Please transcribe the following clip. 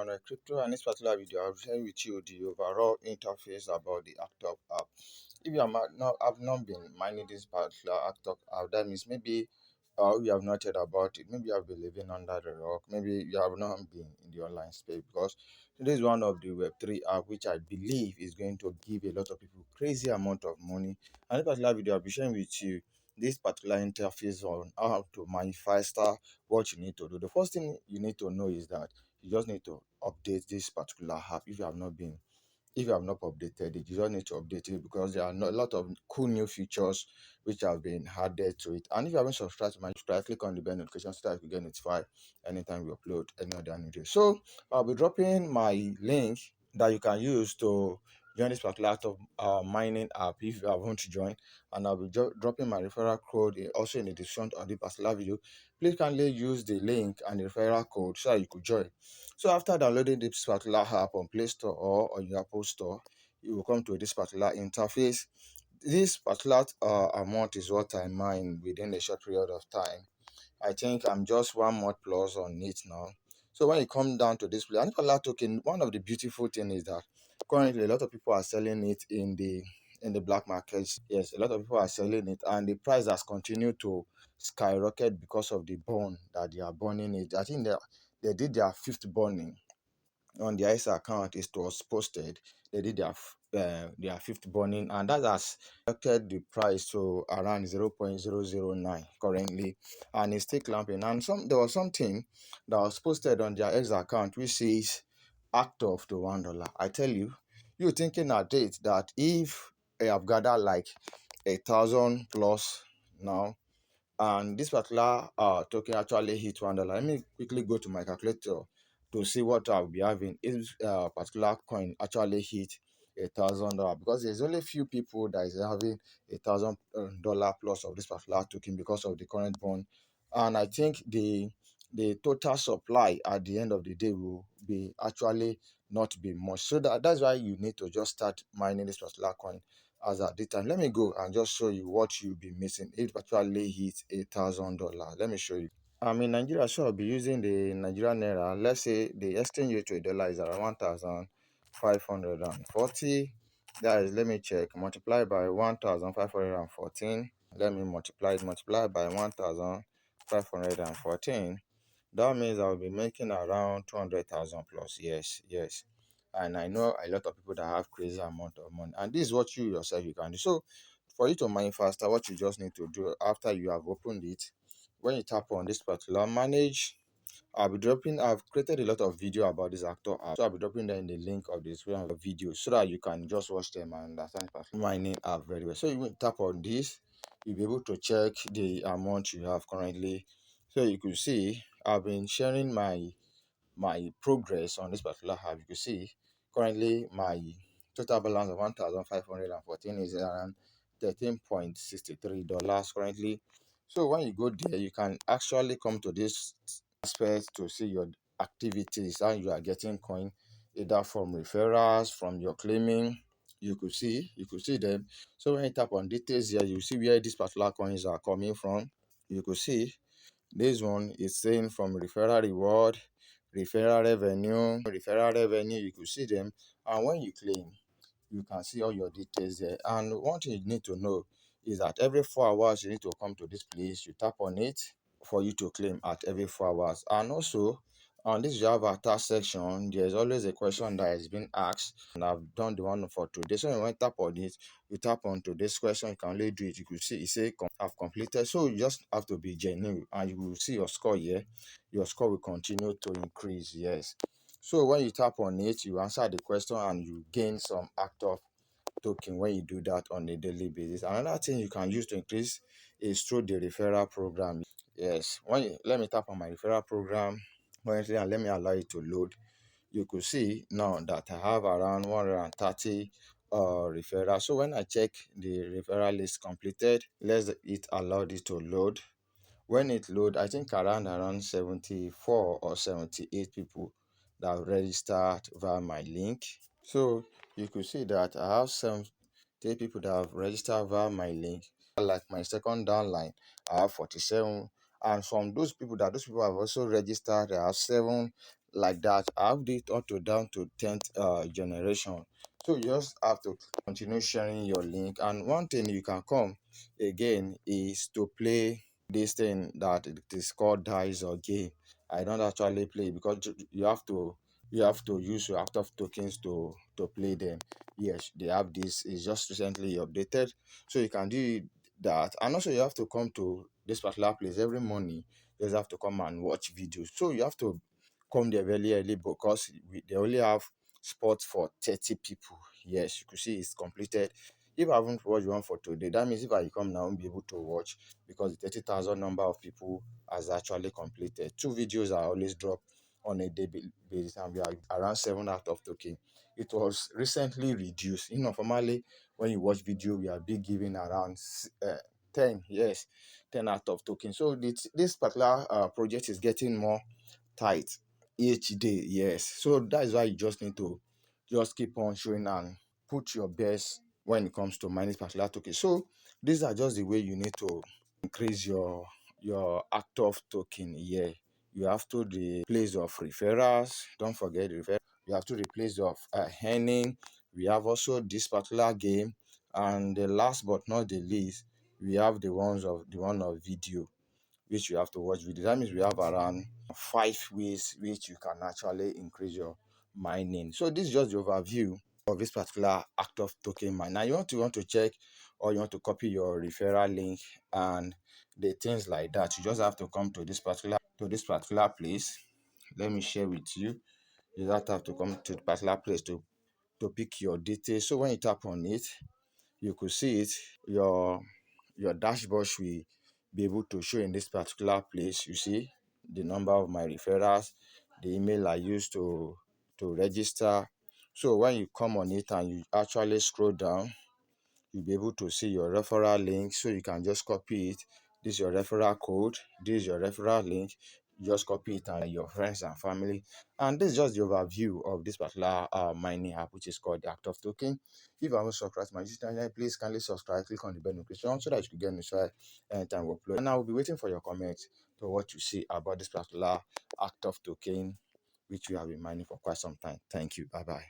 everyone, Crypto, and this particular video I'll share with you the overall interface about the ATOK app. If you have not been mining this particular ATOK app, that means maybe you have not heard about it, maybe you have been living under the rock, maybe you have not been in the online space, because this is one of the Web3 app which I believe is going to give a lot of people crazy amount of money. And this particular video I'll be sharing with you this particular interface on how to mine faster, what you need to do. The first thing you need to know is that you just need to update this particular app if you have not updated it. You just need to update it because there are a lot of cool new features which have been added to it. And if you haven't subscribed to my channel, click on the bell notification so that you get notified anytime we upload any other video. So I'll be dropping my link that you can use to join this particular mining app if you haven't joined, and I'll be dropping my referral code also in the description of the particular video. Please kindly use the link and the referral code so that you could join. So after downloading this particular app on Play Store or on your Apple Store, you will come to this particular interface. This particular amount is what I mine within a short period of time. I think I'm just 1 month plus on it now. So when you come down to this place, and particular token, one of the beautiful things is that currently a lot of people are selling it in the black markets. Yes, a lot of people are selling it, and the price has continued to skyrocket because of the burn that they are burning it. I think they did their fifth burning on their X account. It was posted. They did their fifth burning, and that has affected the price to around 0.009 currently, and it's still clamping. And there was something that was posted on their X account which says act off to $1. I tell you, you thinking at it that if I have gathered like 1,000 plus now, and this particular token actually hit $1. Let me quickly go to my calculator to see what I'll be having if particular coin actually hit $1,000, because there's only few people that is having $1,000 plus of this particular token because of the current bond. And I think the total supply at the end of the day will be actually not be much. So that's why you need to just start mining this particular coin as at this time. Let me go and just show you what you'll be missing if it actually hits $1,000. Let me show you. I'm in Nigeria, so I'll be using the Nigerian Naira. Let's say the exchange rate to a dollar is around 1,540. That is, let me check, multiply by 1,514. Let me multiply by 1,514. That means I'll be making around 200,000 plus. Yes. And I know a lot of people that have crazy amount of money, and this is what you yourself you can do. So for you to mine faster, what you just need to do after you have opened it, when you tap on this particular manage, I've created a lot of video about this ATOK app, so I'll be dropping them in the link of the description of the video so that you can just watch them and understand mining app very well. So you will tap on this, you'll be able to check the amount you have currently. So you could see I've been sharing my progress on this particular app. You can see currently my total balance of 1,514 is around $13.63 currently. So when you go there, you can actually come to this aspect to see your activities and you are getting coin either from referrals, from your claiming. You could see them. So when you tap on details here, you see where these particular coins are coming from. You could see this one is saying from referral reward, referral revenue. You could see them, and when you claim, you can see all your details there. And one thing you need to know is that every 4 hours you need to come to this place. You tap on it for you to claim at every 4 hours. And also on this your avatar section, there's always a question that has been asked, and I've done the one for today. So when you tap on it, you tap on today's question, you can only do it. You could see it say I've completed. So you just have to be genuine, and you will see your score here. Your score will continue to increase. Yes. So when you tap on it, you answer the question and you gain some ATOK token when you do that on a daily basis. Another thing you can use to increase is through the referral program. Yes, let me tap on my referral program currently and let me allow it to load. You could see now that I have around 130 referrals. So when I check the referral list completed, let it allow this to load. When it load, I think around 74 or 78 people that have registered via my link. So you could see that I have 70 people that have registered via my link. Like my second downline, I have 47. And from those people have also registered, I have 7 like that. I have it auto down to 10th generation. So you just have to continue sharing your link. And one thing you can come again is to play this thing that it is called dice or game. I don't actually play because you have to use your active tokens to play them. Yes, they have this. It's just recently updated, so you can do that. And also you have to come to this particular place every morning. You just have to come and watch videos. So you have to come there very early because they only have spots for 30 people. Yes, you could see it's completed. If I haven't watched one for today, that means if I come now, I won't be able to watch because the 30,000 number of people has actually completed. Two videos are always dropped on a daily basis, and we are around 7 out of token. It was recently reduced. Formally, when you watch video, we are being given around 10, yes, 10 out of token. So this particular project is getting more tight each day. Yes, so that is why you just need to just keep on showing and put your best when it comes to mining particular token. So these are just the way you need to increase your active token here. You have to replace of referrals. Don't forget referral. You have to replace of earning. We have also this particular game, and the last but not the least, we have the one of video, which you have to watch video. That means we have around 5 ways which you can actually increase your mining. So this is just the overview of this particular active token mine. Now you want to check, or you want to copy your referral link and the things like that. You just have to come to this particular place. Let me share with you. You just have to come to the particular place to pick your details. So when you tap on it, you could see it. Your dashboard will be able to show in this particular place. You see the number of my referrals, the email I used to register. So when you come on it and you actually scroll down, you'll be able to see your referral link. So you can just copy it. This is your referral code, this is your referral link. You just copy it and your friends and family. And this is just the overview of this particular mining app, which is called the Active Token. If you haven't subscribed to my YouTube channel, please kindly subscribe, click on the bell notification so that you can get notified anytime we upload. And I will be waiting for your comments to what you see about this particular Active Token, which we have been mining for quite some time. Thank you. Bye bye.